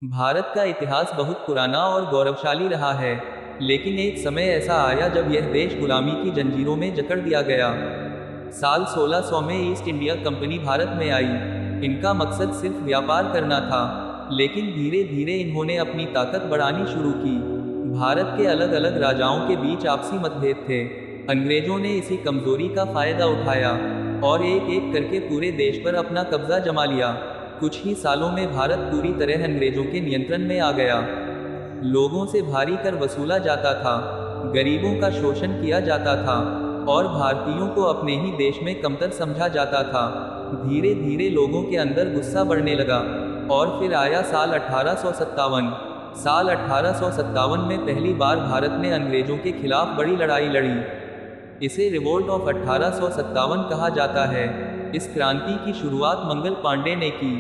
भारत का इतिहास बहुत पुराना और गौरवशाली रहा है। लेकिन एक समय ऐसा आया जब यह देश गुलामी की जंजीरों में जकड़ दिया गया। साल 1600 में ईस्ट इंडिया कंपनी भारत में आई। इनका मकसद सिर्फ व्यापार करना था, लेकिन धीरे धीरे इन्होंने अपनी ताकत बढ़ानी शुरू की। भारत के अलग अलग राजाओं के बीच आपसी मतभेद थे। अंग्रेजों ने इसी कमजोरी का फायदा उठाया और एक एक करके पूरे देश पर अपना कब्जा जमा लिया। कुछ ही सालों में भारत पूरी तरह अंग्रेजों के नियंत्रण में आ गया। लोगों से भारी कर वसूला जाता था, गरीबों का शोषण किया जाता था और भारतीयों को अपने ही देश में कमतर समझा जाता था। धीरे धीरे लोगों के अंदर गुस्सा बढ़ने लगा और फिर आया साल 1857। साल 1857 में पहली बार भारत ने अंग्रेजों के खिलाफ बड़ी लड़ाई लड़ी। इसे रिवोल्ट ऑफ 1857 कहा जाता है। इस क्रांति की शुरुआत मंगल पांडे ने की।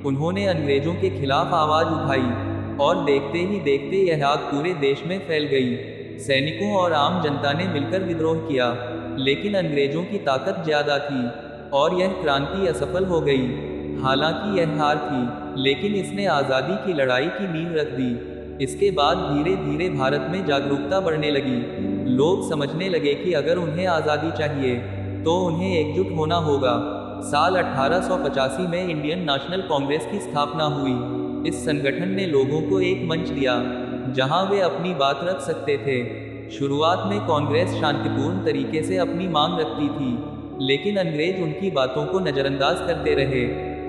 उन्होंने अंग्रेजों के खिलाफ आवाज उठाई और देखते ही देखते यह आग पूरे देश में फैल गई। सैनिकों और आम जनता ने मिलकर विद्रोह किया, लेकिन अंग्रेजों की ताकत ज्यादा थी और यह क्रांति असफल हो गई। हालांकि यह हार थी, लेकिन इसने आज़ादी की लड़ाई की नींव रख दी। इसके बाद धीरे धीरे भारत में जागरूकता बढ़ने लगी। लोग समझने लगे कि अगर उन्हें आज़ादी चाहिए तो उन्हें एकजुट होना होगा। साल 1885 में इंडियन नेशनल कांग्रेस की स्थापना हुई। इस संगठन ने लोगों को एक मंच दिया जहां वे अपनी बात रख सकते थे। शुरुआत में कांग्रेस शांतिपूर्ण तरीके से अपनी मांग रखती थी, लेकिन अंग्रेज उनकी बातों को नजरअंदाज करते रहे।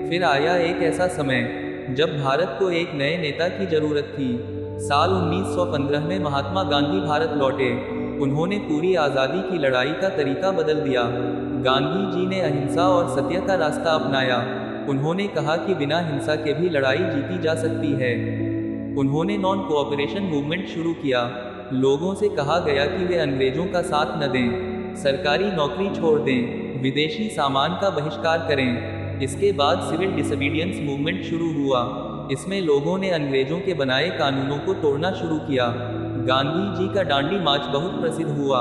फिर आया एक ऐसा समय जब भारत को एक नए नेता की जरूरत थी। साल 1915 में महात्मा गांधी भारत लौटे। उन्होंने पूरी आज़ादी की लड़ाई का तरीका बदल दिया। गांधी जी ने अहिंसा और सत्य का रास्ता अपनाया। उन्होंने कहा कि बिना हिंसा के भी लड़ाई जीती जा सकती है। उन्होंने नॉन कोऑपरेशन मूवमेंट शुरू किया। लोगों से कहा गया कि वे अंग्रेजों का साथ न दें, सरकारी नौकरी छोड़ दें, विदेशी सामान का बहिष्कार करें। इसके बाद सिविल डिसोबीडियंस मूवमेंट शुरू हुआ। इसमें लोगों ने अंग्रेजों के बनाए कानूनों को तोड़ना शुरू किया। गांधी जी का दांडी मार्च बहुत प्रसिद्ध हुआ।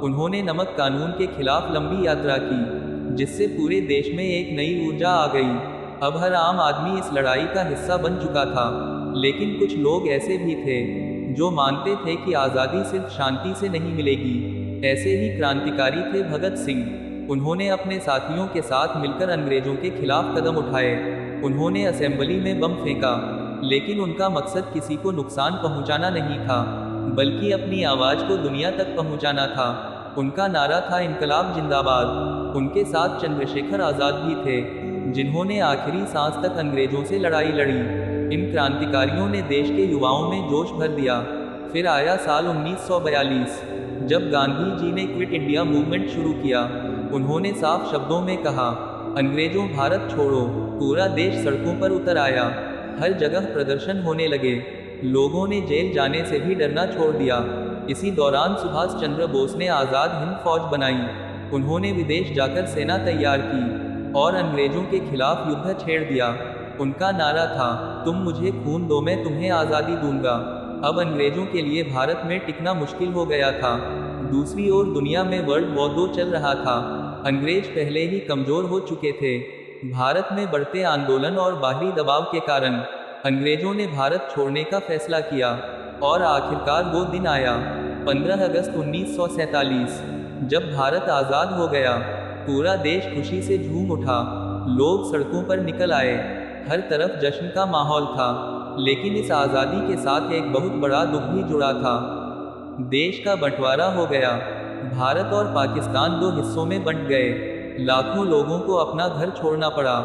उन्होंने नमक कानून के खिलाफ लंबी यात्रा की, जिससे पूरे देश में एक नई ऊर्जा आ गई। अब हर आम आदमी इस लड़ाई का हिस्सा बन चुका था। लेकिन कुछ लोग ऐसे भी थे जो मानते थे कि आज़ादी सिर्फ शांति से नहीं मिलेगी। ऐसे ही क्रांतिकारी थे भगत सिंह। उन्होंने अपने साथियों के साथ मिलकर अंग्रेजों के खिलाफ कदम उठाए। उन्होंने असेंबली में बम फेंका, लेकिन उनका मकसद किसी को नुकसान पहुंचाना नहीं था, बल्कि अपनी आवाज को दुनिया तक पहुंचाना था। उनका नारा था इनकलाब जिंदाबाद। उनके साथ चंद्रशेखर आजाद भी थे, जिन्होंने आखिरी सांस तक अंग्रेजों से लड़ाई लड़ी। इन क्रांतिकारियों ने देश के युवाओं में जोश भर दिया। फिर आया साल 1942, जब गांधी जी ने क्विट इंडिया मूवमेंट शुरू किया। उन्होंने साफ शब्दों में कहा, अंग्रेजों भारत छोड़ो। पूरा देश सड़कों पर उतर आया। हर जगह प्रदर्शन होने लगे। लोगों ने जेल जाने से भी डरना छोड़ दिया। इसी दौरान सुभाष चंद्र बोस ने आज़ाद हिंद फौज बनाई। उन्होंने विदेश जाकर सेना तैयार की और अंग्रेजों के खिलाफ युद्ध छेड़ दिया। उनका नारा था, तुम मुझे खून दो मैं तुम्हें आज़ादी दूंगा। अब अंग्रेजों के लिए भारत में टिकना मुश्किल हो गया था। दूसरी ओर दुनिया में वर्ल्ड वॉर 2 चल रहा था। अंग्रेज पहले ही कमजोर हो चुके थे। भारत में बढ़ते आंदोलन और बाहरी दबाव के कारण अंग्रेजों ने भारत छोड़ने का फैसला किया और आखिरकार वो दिन आया, 15 अगस्त 1947, जब भारत आज़ाद हो गया। पूरा देश खुशी से झूम उठा। लोग सड़कों पर निकल आए। हर तरफ जश्न का माहौल था। लेकिन इस आज़ादी के साथ एक बहुत बड़ा दुख भी जुड़ा था। देश का बंटवारा हो गया। भारत और पाकिस्तान 2 हिस्सों में बंट गए। लाखों लोगों को अपना घर छोड़ना पड़ा।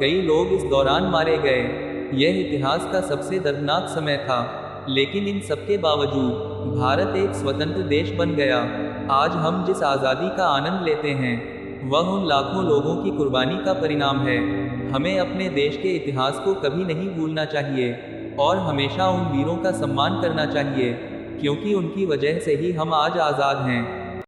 कई लोग इस दौरान मारे गए। यह इतिहास का सबसे दर्दनाक समय था। लेकिन इन सबके बावजूद भारत एक स्वतंत्र देश बन गया। आज हम जिस आज़ादी का आनंद लेते हैं, वह उन लाखों लोगों की कुर्बानी का परिणाम है। हमें अपने देश के इतिहास को कभी नहीं भूलना चाहिए और हमेशा उन वीरों का सम्मान करना चाहिए, क्योंकि उनकी वजह से ही हम आज आज़ाद हैं।